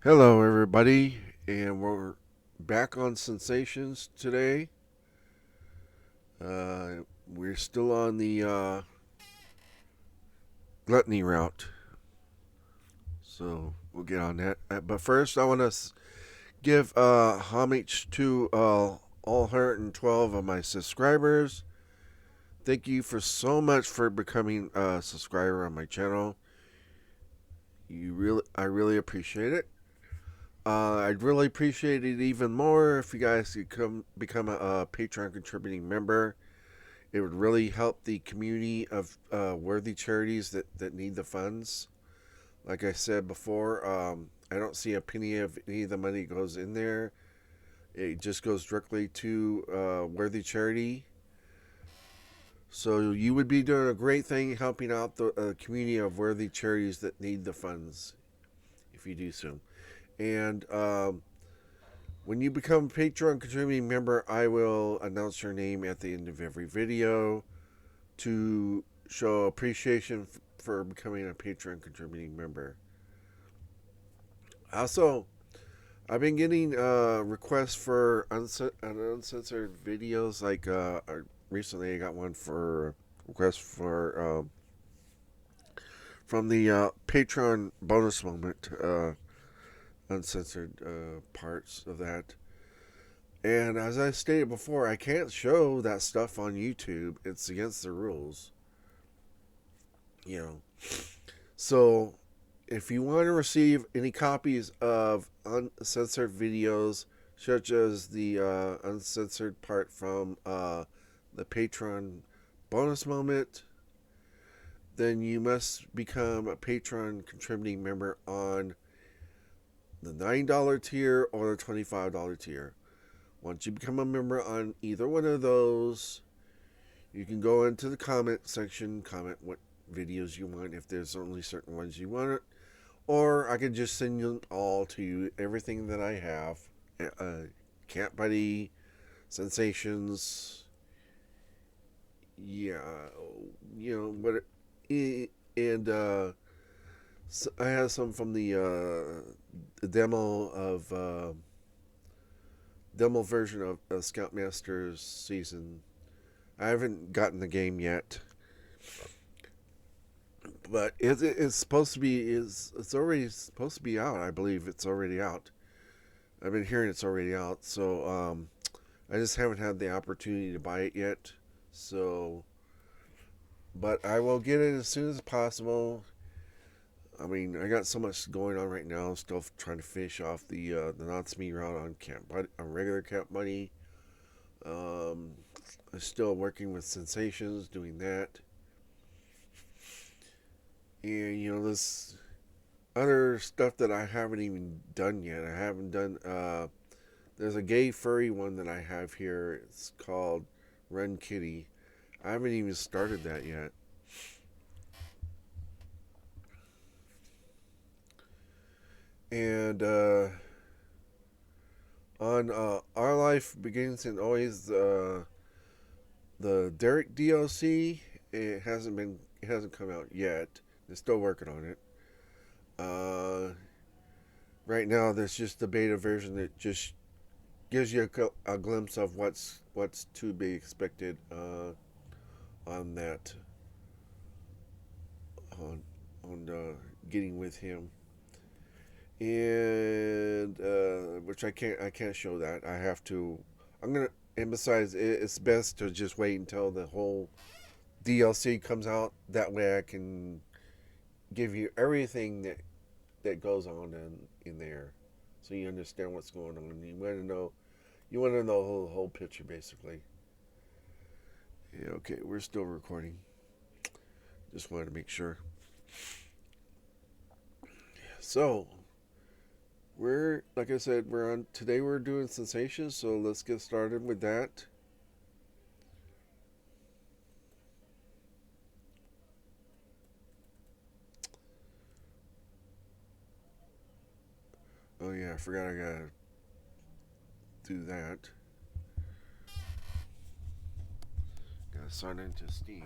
Hello, everybody, and we're back on Sinsations today. We're still on the Gluttony route, so we'll get on that. But first, I want to give homage to all 112 of my subscribers. Thank you for so much for becoming a subscriber on my channel. I really appreciate it. I'd really appreciate it even more if you guys could become a Patreon contributing member. It would really help the community of worthy charities that need the funds. Like I said before, I don't see a penny of any of the money goes in there. It just goes directly to worthy charity. So you would be doing a great thing helping out the community of worthy charities that need the funds if you do so. And when you become a Patreon contributing member, I will announce your name at the end of every video to show appreciation for becoming a Patreon contributing member. Also, I've been getting requests for uncensored videos. Like recently, I got one for request for from the Patreon bonus moment, uncensored parts of that. And as I stated before, I can't show that stuff on YouTube. It's against the rules. You know, so, if you want to receive any copies of uncensored videos, such as the uncensored part from the Patreon bonus moment, then you must become a Patreon contributing member on the $9 tier or the $25 tier. Once you become a member on either one of those, you can go into the comment section, comment what videos you want, if there's only certain ones you want, or I could just send them all to you, everything that I have. Cat Buddy, Sinsations, yeah, what, and so I have some from the demo version of Scoutmaster's season. I haven't gotten the game yet, but it's supposed to be it's already supposed to be out. I believe it's already out. I've been hearing it's already out, so I just haven't had the opportunity to buy it yet. So, but I will get it as soon as possible. I mean, I got so much going on right now. Still trying to finish off the Not Me route on on regular Camp Money. Um, I'm still working with Sinsations, doing that, and this other stuff that I haven't even done yet. I haven't done. There's a gay furry one that I have here. It's called Run Kitty. I haven't even started that yet. And on Our Life Begins and Always, the Derek DLC, it hasn't come out yet. They're still working on it. Uh, right now, there's just the beta version that just gives you a glimpse of what's to be expected on that on getting with him, and which I can't show that. I have to. I'm gonna. And besides, it's best to just wait until the whole DLC comes out. That way, I can give you everything that goes on in there, so you understand what's going on. You want to know the whole picture, basically. Yeah, okay, we're still recording. Just wanted to make sure. So, like I said, we're on today. We're doing sensations, so let's get started with that. Oh yeah, I forgot I gotta do that. Gotta sign into Steam.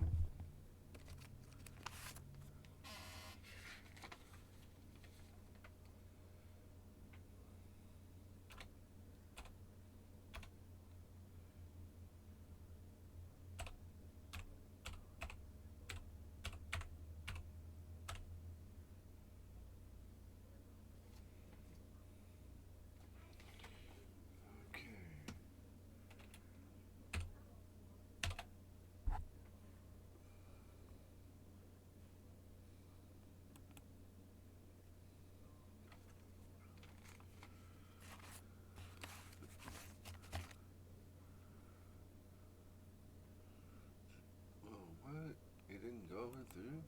it went through?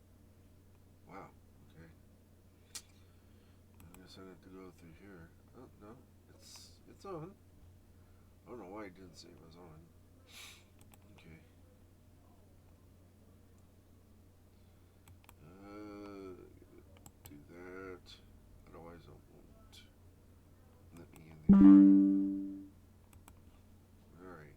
Wow, okay. I guess I have to go through here. Oh, no, it's on. I don't know why it didn't say it was on. Okay. Do that. Otherwise I won't let me in there. Alright.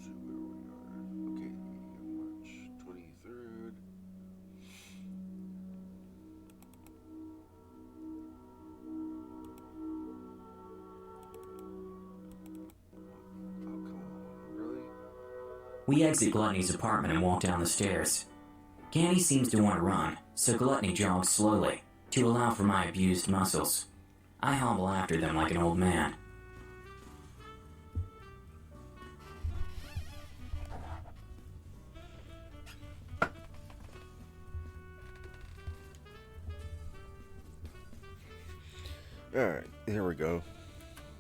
See where we are. Okay, March 23rd. Oh, come on. Really? We exit Gluttony's apartment and walk down the stairs. Ganny seems to want to run, so Gluttony jogs slowly, to allow for my abused muscles. I hobble after them like an old man. Alright, here we go.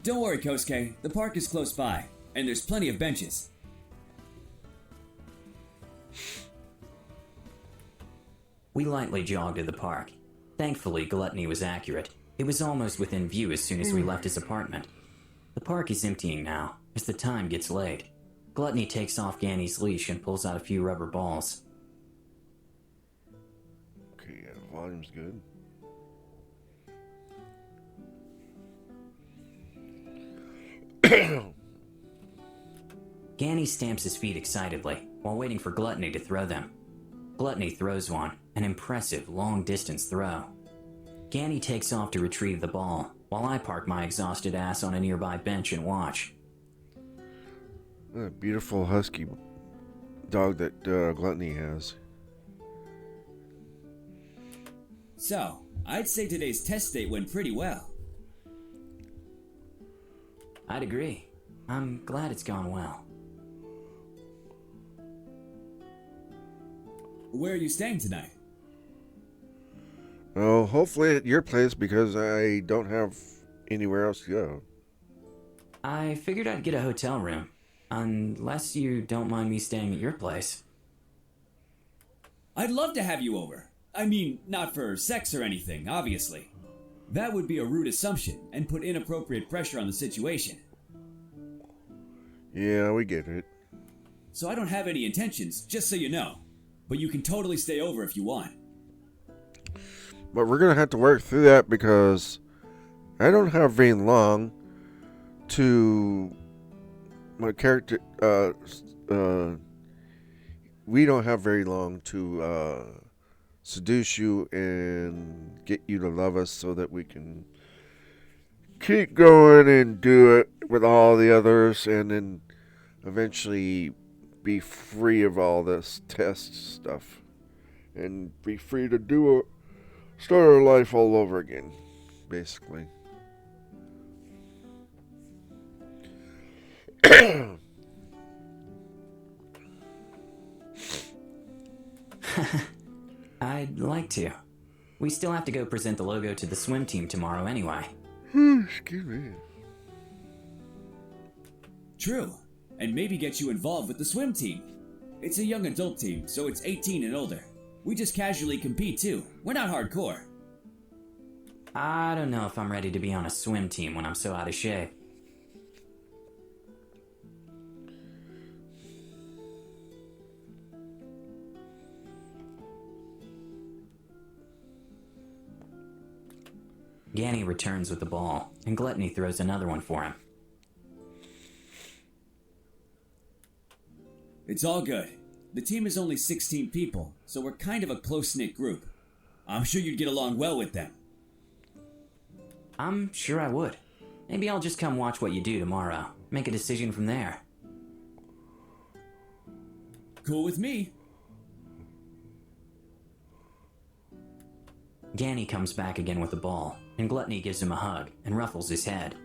Don't worry, Kosuke. The park is close by, and there's plenty of benches. We lightly jog to the park. Thankfully, Gluttony was accurate. It was almost within view as soon as we left his apartment. The park is emptying now, as the time gets late. Gluttony takes off Ganny's leash and pulls out a few rubber balls. Okay, yeah, the volume's good. Ganny stamps his feet excitedly, while waiting for Gluttony to throw them. Gluttony throws one, an impressive long-distance throw. Ganny takes off to retrieve the ball, while I park my exhausted ass on a nearby bench and watch. What a beautiful husky dog that Gluttony has. So, I'd say today's test date went pretty well. I'd agree. I'm glad it's gone well. Where are you staying tonight? Well, hopefully at your place because I don't have anywhere else to go. I figured I'd get a hotel room, unless you don't mind me staying at your place. I'd love to have you over. I mean, not for sex or anything, obviously. That would be a rude assumption and put inappropriate pressure on the situation. Yeah, we get it. So I don't have any intentions, just so you know. But you can totally stay over if you want. But we're going to have to work through that because I don't have very long to... My character... we don't have very long to seduce you and get you to love us so that we can keep going and do it with all the others and then eventually be free of all this test stuff and be free to start our life all over again, basically. I'd like to. We still have to go present the logo to the swim team tomorrow anyway. Excuse me. True. And maybe get you involved with the swim team. It's a young adult team, so it's 18 and older. We just casually compete too. We're not hardcore. I don't know if I'm ready to be on a swim team when I'm so out of shape. Ganny returns with the ball, and Gluttony throws another one for him. It's all good. The team is only 16 people, so we're kind of a close-knit group. I'm sure you'd get along well with them. I'm sure I would. Maybe I'll just come watch what you do tomorrow. Make a decision from there. Cool with me. Ganny comes back again with the ball, and Gluttony gives him a hug and ruffles his head.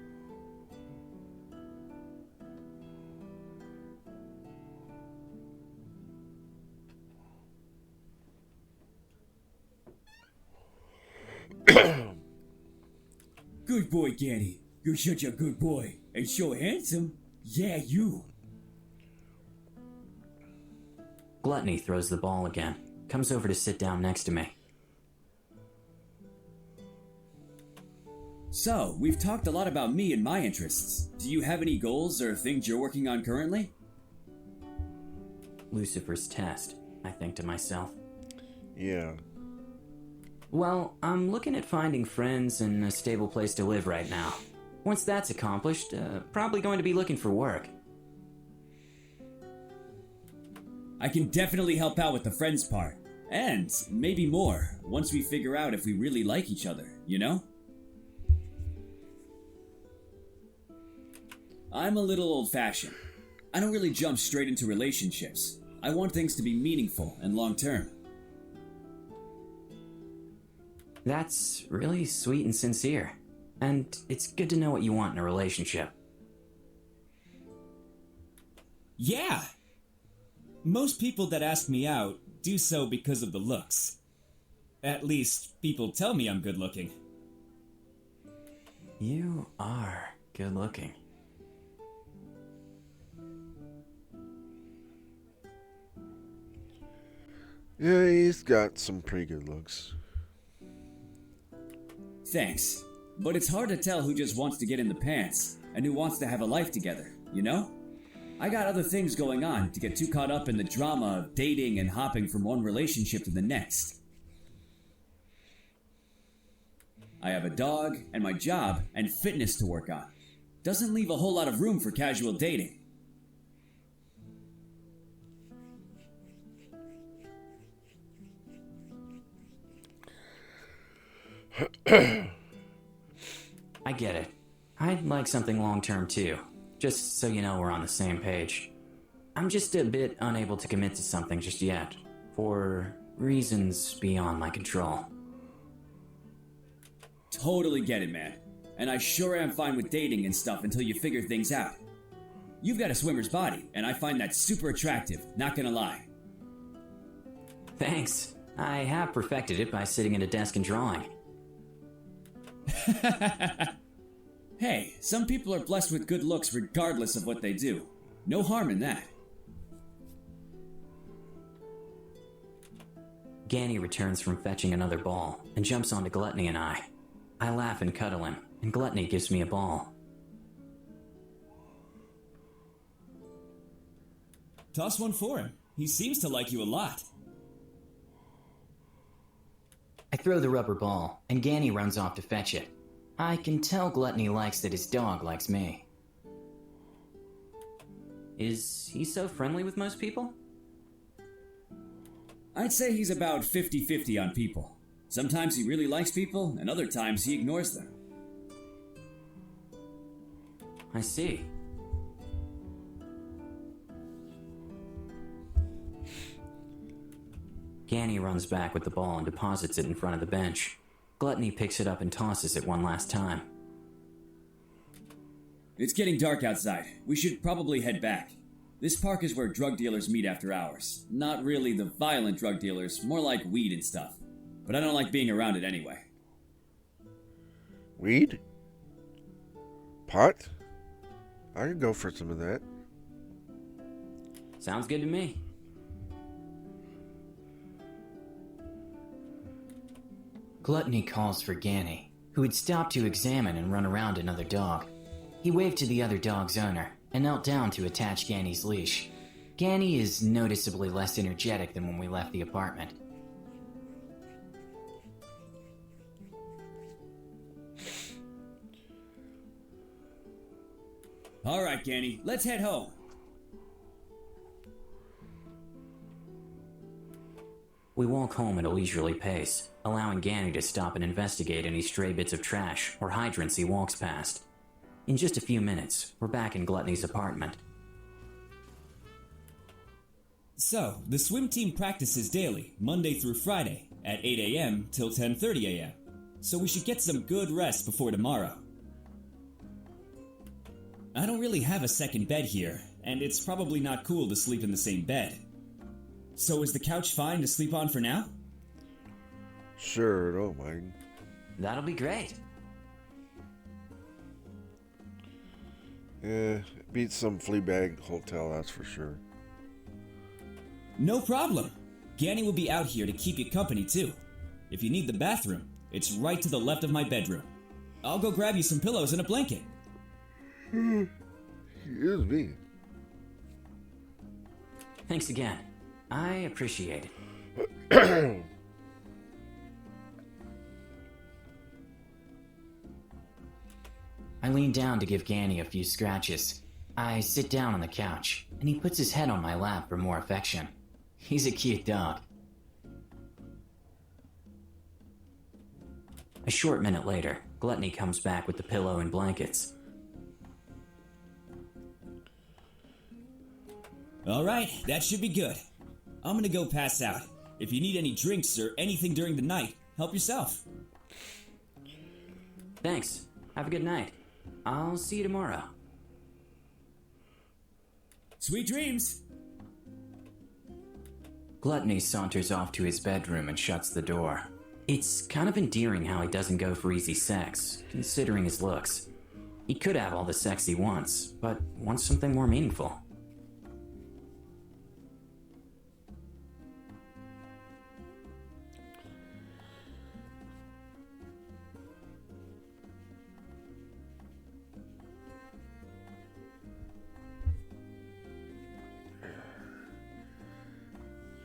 Good boy, Ganny. You're such a good boy. And so handsome. Yeah, you. Gluttony throws the ball again, comes over to sit down next to me. So, we've talked a lot about me and my interests. Do you have any goals or things you're working on currently? Lucifer's test, I think to myself. Yeah. Well, I'm looking at finding friends and a stable place to live right now. Once that's accomplished, probably going to be looking for work. I can definitely help out with the friends part. And maybe more, once we figure out if we really like each other, you know? I'm a little old-fashioned. I don't really jump straight into relationships. I want things to be meaningful and long-term. That's really sweet and sincere. And it's good to know what you want in a relationship. Yeah! Most people that ask me out do so because of the looks. At least, people tell me I'm good looking. You are good looking. Yeah, he's got some pretty good looks. Thanks. But it's hard to tell who just wants to get in the pants and who wants to have a life together, you know? I got other things going on to get too caught up in the drama of dating and hopping from one relationship to the next. I have a dog and my job and fitness to work on. Doesn't leave a whole lot of room for casual dating. I get it. I'd like something long-term too, just so you know we're on the same page. I'm just a bit unable to commit to something just yet, for reasons beyond my control. Totally get it, man. And I sure am fine with dating and stuff until you figure things out. You've got a swimmer's body, and I find that super attractive, not gonna lie. Thanks. I have perfected it by sitting at a desk and drawing. Hey, some people are blessed with good looks regardless of what they do. No harm in that. Ganny returns from fetching another ball and jumps onto Gluttony and I. I laugh and cuddle him, and Gluttony gives me a ball. Toss one for him. He seems to like you a lot. I throw the rubber ball, and Ganny runs off to fetch it. I can tell Gluttony likes that his dog likes me. Is he so friendly with most people? I'd say he's about 50-50 on people. Sometimes he really likes people, and other times he ignores them. I see. Ganny runs back with the ball and deposits it in front of the bench. Gluttony picks it up and tosses it one last time. It's getting dark outside. We should probably head back. This park is where drug dealers meet after hours. Not really the violent drug dealers, more like weed and stuff. But I don't like being around it anyway. Weed? Pot? I could go for some of that. Sounds good to me. Gluttony calls for Ganny, who had stopped to examine and run around another dog. He waved to the other dog's owner and knelt down to attach Ganny's leash. Ganny is noticeably less energetic than when we left the apartment. Alright, Ganny, let's head home. We walk home at a leisurely pace, allowing Ganny to stop and investigate any stray bits of trash or hydrants he walks past. In just a few minutes, we're back in Gluttony's apartment. So, the swim team practices daily, Monday through Friday. at 8 a.m. till 10:30 a.m. So we should get some good rest before tomorrow. I don't really have a second bed here, and it's probably not cool to sleep in the same bed. So is the couch fine to sleep on for now? Sure, don't mind. That'll be great. Yeah, beats some Fleabag hotel, that's for sure. No problem. Ganny will be out here to keep you company too. If you need the bathroom, it's right to the left of my bedroom. I'll go grab you some pillows and a blanket. Excuse me. Thanks again. I appreciate it. I lean down to give Ganny a few scratches. I sit down on the couch, and he puts his head on my lap for more affection. He's a cute dog. A short minute later, Gluttony comes back with the pillow and blankets. Alright, that should be good. I'm gonna go pass out. If you need any drinks or anything during the night, help yourself. Thanks. Have a good night. I'll see you tomorrow. Sweet dreams! Gluttony saunters off to his bedroom and shuts the door. It's kind of endearing how he doesn't go for easy sex, considering his looks. He could have all the sex he wants, but wants something more meaningful.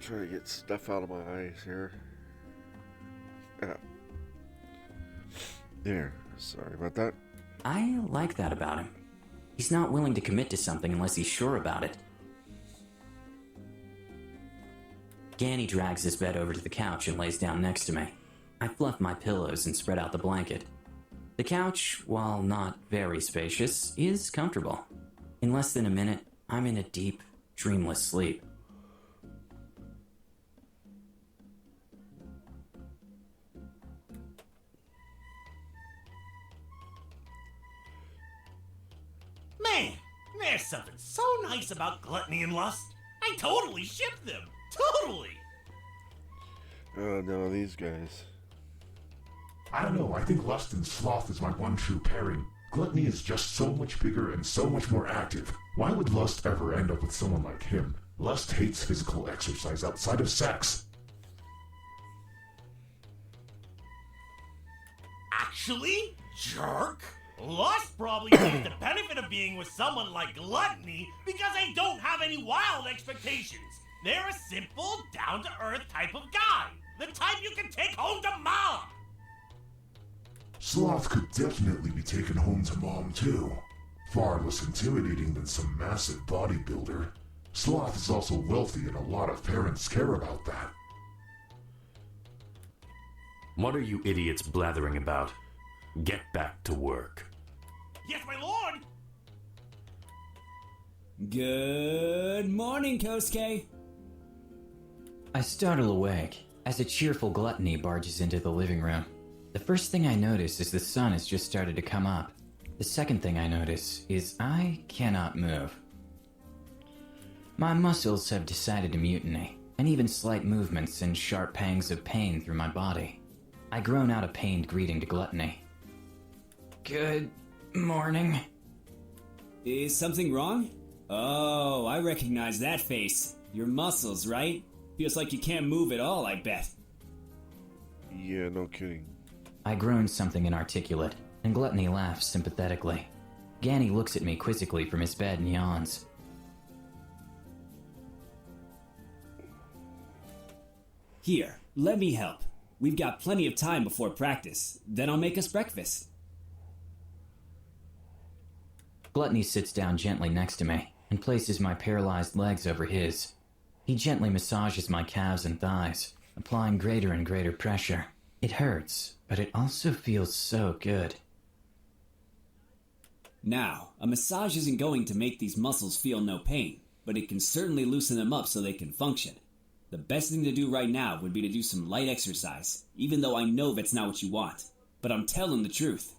Try to get stuff out of my eyes here. There. Sorry about that. I like that about him. He's not willing to commit to something unless he's sure about it. Ganny drags his bed over to the couch and lays down next to me. I fluff my pillows and spread out the blanket. The couch, while not very spacious, is comfortable. In less than a minute, I'm in a deep, dreamless sleep. Man, there's something so nice about Gluttony and Lust. I totally ship them. Totally. Oh no, these guys. I don't know, I think Lust and Sloth is my one true pairing. Gluttony is just so much bigger and so much more active. Why would Lust ever end up with someone like him? Lust hates physical exercise outside of sex. Actually, jerk, Lust probably sees the benefit of being with someone like Gluttony because they don't have any wild expectations. They're a simple, down-to-earth type of guy. The type you can take home to mom. Sloth could definitely be taken home to mom too. Far less intimidating than some massive bodybuilder. Sloth is also wealthy and a lot of parents care about that. What are you idiots blathering about? Get back to work. Yes, my lord. Good morning, Kosuke. I startle awake as a cheerful Gluttony barges into the living room. The first thing I notice is the sun has just started to come up. The second thing I notice is I cannot move. My muscles have decided to mutiny, and even slight movements send sharp pangs of pain through my body. I groan out a pained greeting to Gluttony. Good morning. Is something wrong? Oh, I recognize that face. Your muscles, right? Feels like you can't move at all, I bet. Yeah, no kidding. I groan something inarticulate, and Gluttony laughs sympathetically. Ganny looks at me quizzically from his bed and yawns. Here, let me help. We've got plenty of time before practice. Then I'll make us breakfast. Gluttony sits down gently next to me and places my paralyzed legs over his. He gently massages my calves and thighs, applying greater and greater pressure. It hurts, but it also feels so good. Now, a massage isn't going to make these muscles feel no pain, but it can certainly loosen them up so they can function. The best thing to do right now would be to do some light exercise, even though I know that's not what you want. But I'm telling the truth.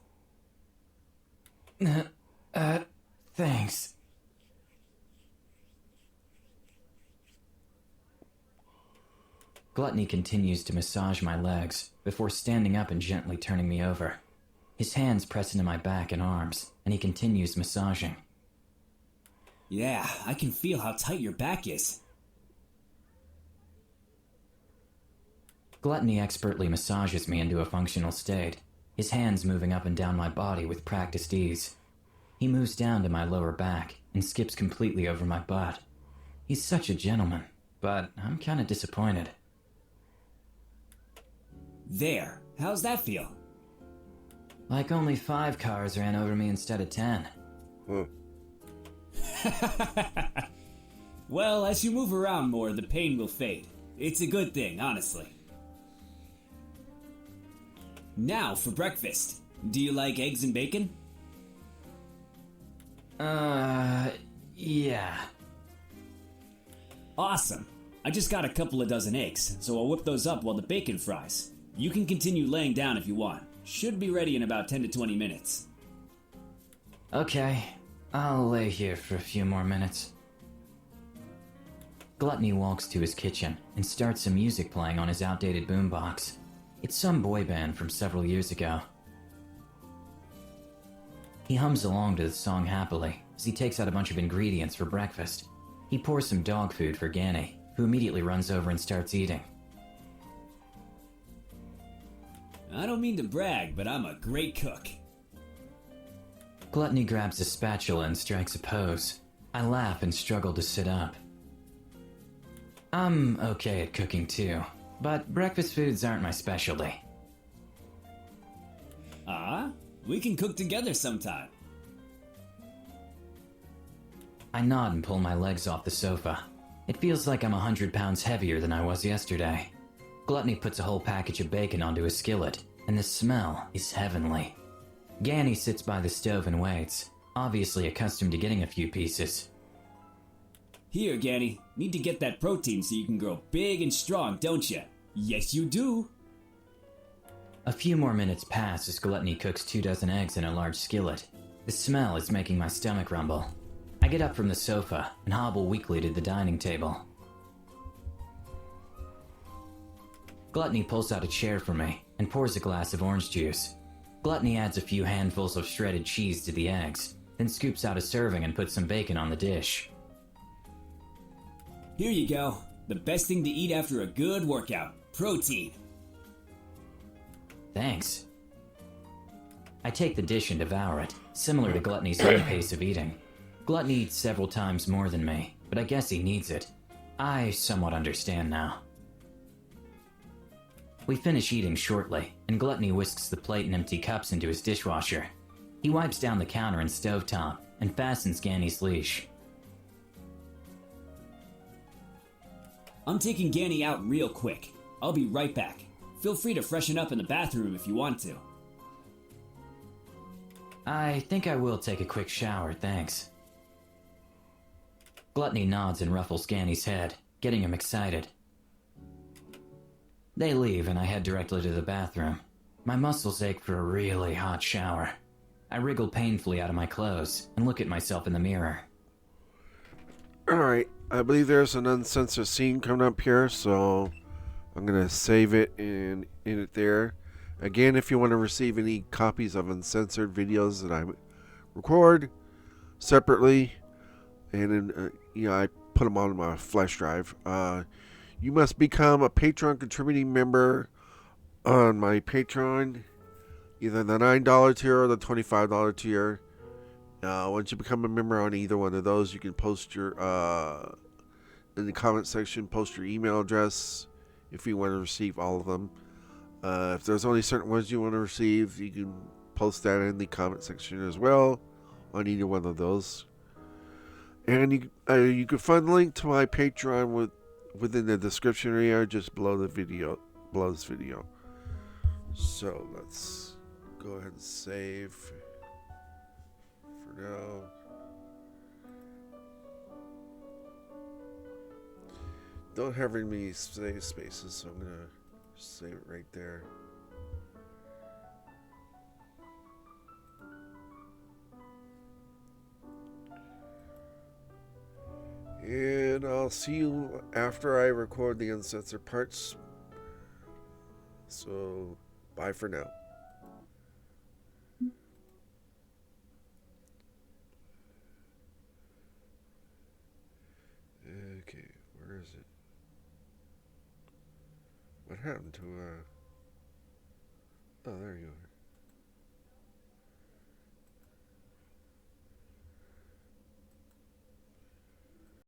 Thanks. Gluttony continues to massage my legs before standing up and gently turning me over. His hands press into my back and arms, and he continues massaging. Yeah, I can feel how tight your back is. Gluttony expertly massages me into a functional state, his hands moving up and down my body with practiced ease. He moves down to my lower back and skips completely over my butt. He's such a gentleman, but I'm kind of disappointed. There, how's that feel? Like only 5 cars ran over me instead of 10. Well, as you move around more, the pain will fade. It's a good thing, honestly. Now for breakfast. Do you like eggs and bacon? Yeah. Awesome. I just got a couple of dozen eggs, so I'll whip those up while the bacon fries. You can continue laying down if you want. Should be ready in about 10 to 20 minutes. Okay, I'll lay here for a few more minutes. Gluttony walks to his kitchen and starts some music playing on his outdated boombox. It's some boy band from several years ago. He hums along to the song happily as he takes out a bunch of ingredients for breakfast. He pours some dog food for Ganny, who immediately runs over and starts eating. I don't mean to brag, but I'm a great cook. Gluttony grabs a spatula and strikes a pose. I laugh and struggle to sit up. I'm okay at cooking too, but breakfast foods aren't my specialty. We can cook together sometime. I nod and pull my legs off the sofa. It feels like I'm 100 pounds heavier than I was yesterday. Gluttony puts a whole package of bacon onto a skillet, and the smell is heavenly. Ganny sits by the stove and waits, obviously accustomed to getting a few pieces. Here, Ganny. Need to get that protein so you can grow big and strong, don't you? Yes, you do. A few more minutes pass as Gluttony cooks 2 dozen eggs in a large skillet. The smell is making my stomach rumble. I get up from the sofa and hobble weakly to the dining table. Gluttony pulls out a chair for me and pours a glass of orange juice. Gluttony adds a few handfuls of shredded cheese to the eggs, then scoops out a serving and puts some bacon on the dish. Here you go. The best thing to eat after a good workout. Protein. Thanks. I take the dish and devour it, similar to Gluttony's own pace of eating. Gluttony eats several times more than me, but I guess he needs it. I somewhat understand now. We finish eating shortly, and Gluttony whisks the plate and empty cups into his dishwasher. He wipes down the counter and stovetop, and fastens Ganny's leash. I'm taking Ganny out real quick. I'll be right back. Feel free to freshen up in the bathroom if you want to. I think I will take a quick shower, thanks. Gluttony nods and ruffles Ganny's head, getting him excited. They leave and I head directly to the bathroom. My muscles ache for a really hot shower. I wriggle painfully out of my clothes and look at myself in the mirror. Alright, I believe there's an uncensored scene coming up here, so I'm going to save it and end it there. Again, if you want to receive any copies of uncensored videos that I record separately, and then, I put them on my flash drive, you must become a Patreon contributing member on my Patreon, either the $9 tier or the $25 tier. Once you become a member on either one of those, you can post your in the comment section, post your email address if you want to receive all of them. If there's only certain ones you want to receive, you can post that in the comment section as well on either one of those. And you can find the link to my Patreon within the description area, just below this video. So let's go ahead and save for now. don't have very many save spaces, so I'm gonna save it right there. And I'll see you after I record the uncensored parts. So, bye for now. Okay, where is it? What happened to, oh, there you go.